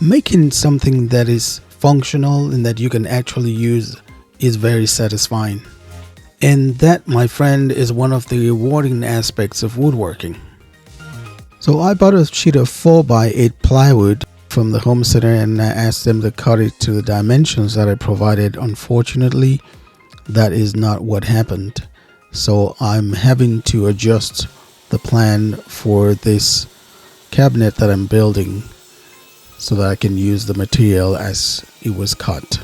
Making something that is functional and that you can actually use is very satisfying. And that, my friend, is one of the rewarding aspects of woodworking. So I bought a sheet of 4x8 plywood from the home center and I asked them to cut it to the dimensions that I provided. Unfortunately, that is not what happened. So I'm having to adjust the plan for this cabinet that I'm building so that I can use the material as it was cut.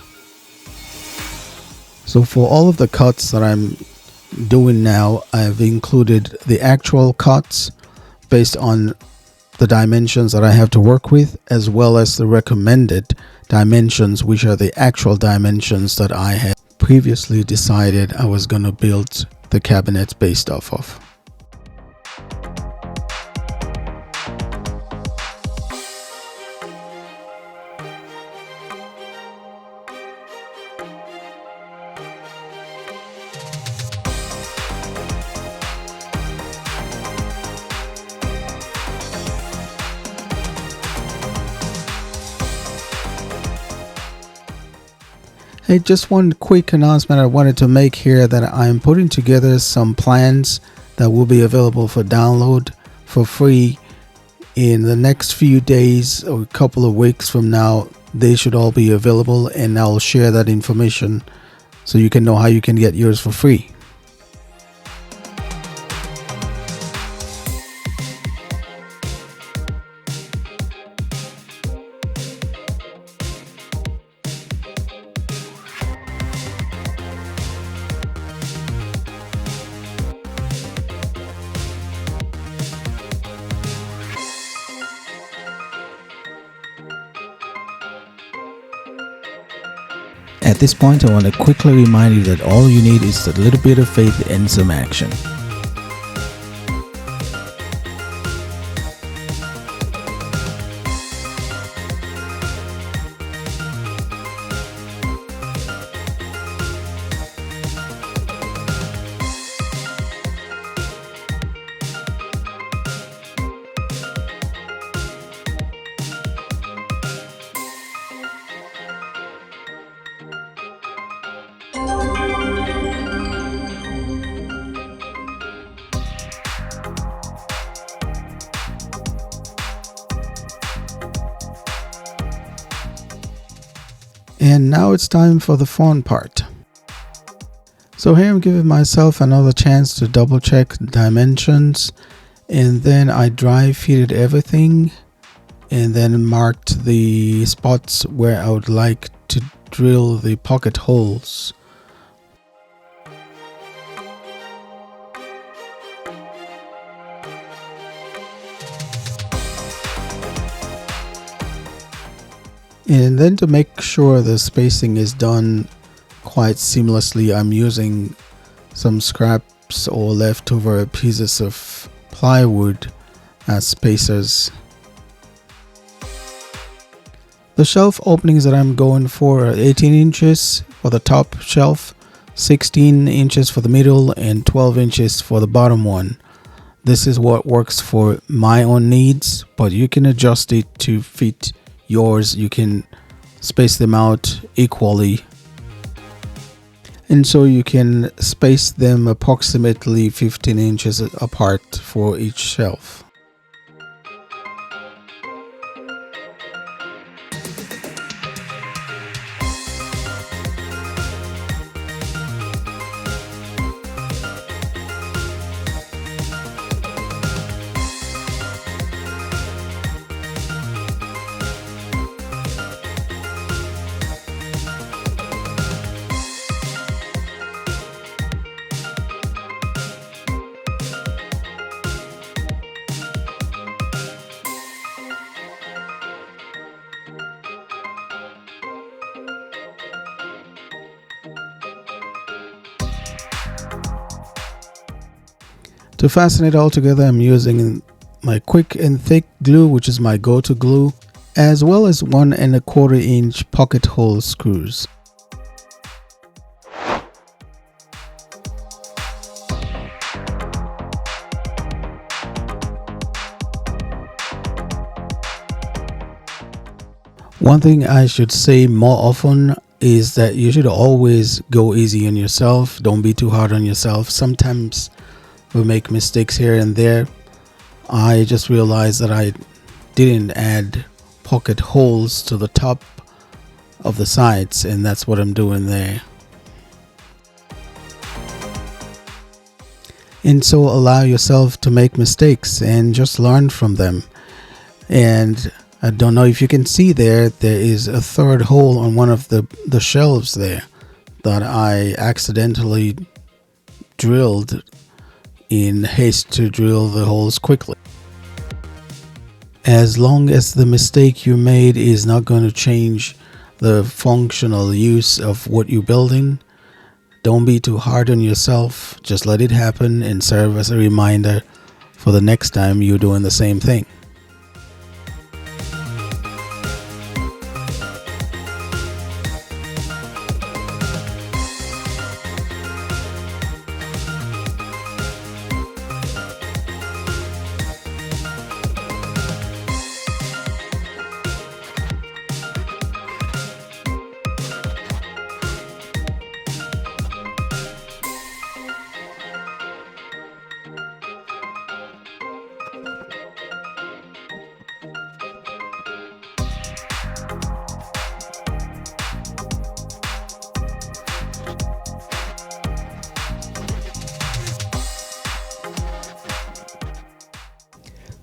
So for all of the cuts that I'm doing now, I've included the actual cuts based on the dimensions that I have to work with, as well as the recommended dimensions, which are the actual dimensions that I had previously decided I was going to build the cabinets based off of. Hey, just one quick announcement I wanted to make here, that I'm putting together some plans that will be available for download for free in the next few days or a couple of weeks from now. They should all be available, and I'll share that information so you can know how you can get yours for free. At this point, I want to quickly remind you that all you need is a little bit of faith and some action. And now it's time for the fun part. So here I'm giving myself another chance to double check dimensions, and then I dry fitted everything and then marked the spots where I would like to drill the pocket holes. And then to make sure the spacing is done quite seamlessly, I'm using some scraps or leftover pieces of plywood as spacers. The shelf openings that I'm going for are 18 inches for the top shelf, 16 inches for the middle, and 12 inches for the bottom one. This is what works for my own needs, but you can adjust it to fit yours. You can space them out equally, and so you can space them approximately 15 inches apart for each shelf. To fasten it all together, I'm using my quick and thick glue, which is my go-to glue, as well as 1 1/4 inch pocket hole screws. One thing I should say more often is that you should always go easy on yourself. Don't be too hard on yourself. Sometimes we make mistakes here and there. I just realized that I didn't add pocket holes to the top of the sides, and that's what I'm doing there. And so allow yourself to make mistakes and just learn from them. And I don't know if you can see there is a third hole on one of the shelves there that I accidentally drilled in haste to drill the holes quickly. As long as the mistake you made is not going to change the functional use of what you're building, don't be too hard on yourself. Just let it happen and serve as a reminder for the next time you're doing the same thing.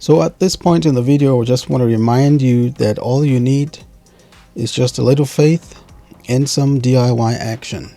So at this point in the video, I just want to remind you that all you need is just a little faith and some DIY action.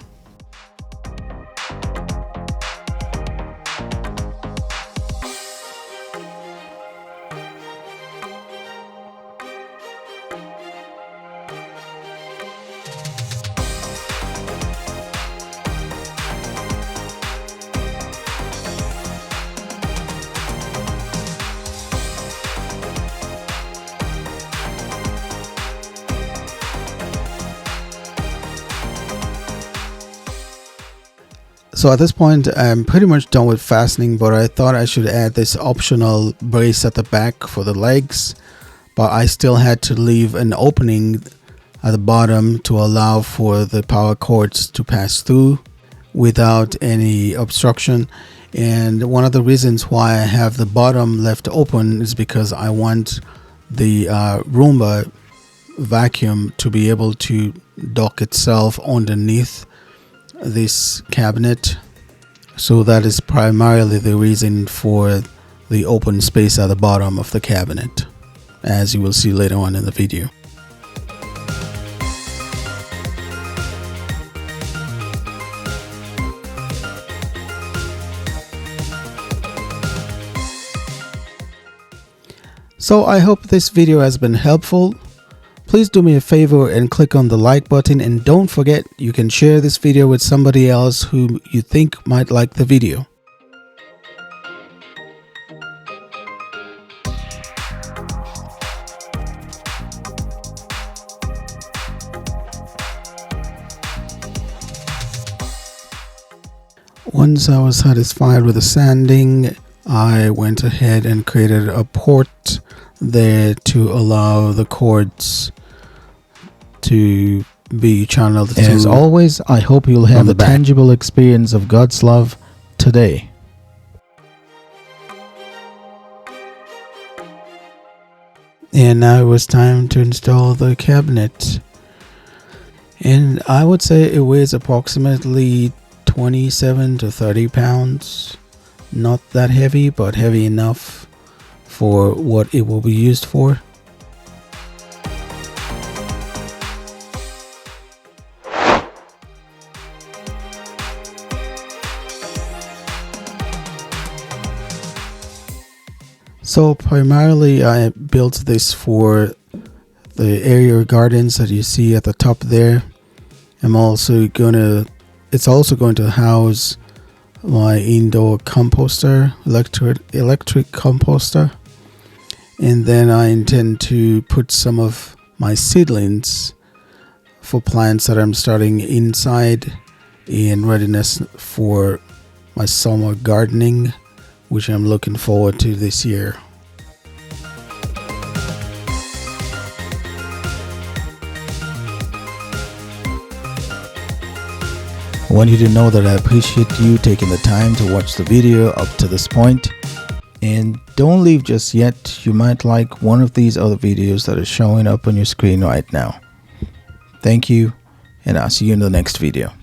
So at this point, I'm pretty much done with fastening, but I thought I should add this optional brace at the back for the legs, but I still had to leave an opening at the bottom to allow for the power cords to pass through without any obstruction. And one of the reasons why I have the bottom left open is because I want the Roomba vacuum to be able to dock itself underneath this cabinet. So that is primarily the reason for the open space at the bottom of the cabinet, as you will see later on in the video. So I hope this video has been helpful. Please do me a favor and click on the like button, and don't forget you can share this video with somebody else who you think might like the video. Once I was satisfied with the sanding, I went ahead and created a port there to allow the cords to be channeled. As always, I hope you'll have a tangible experience of God's love today. And now it was time to install the cabinet. And I would say it weighs approximately 27 to 30 pounds. Not that heavy, but heavy enough for what it will be used for. So primarily I built this for the area gardens that you see at the top there. It's also going to house my indoor composter, electric composter. And then I intend to put some of my seedlings for plants that I'm starting inside in readiness for my summer gardening, which I'm looking forward to this year. I want you to know that I appreciate you taking the time to watch the video up to this point. And don't leave just yet. You might like one of these other videos that are showing up on your screen right now. Thank you, and I'll see you in the next video.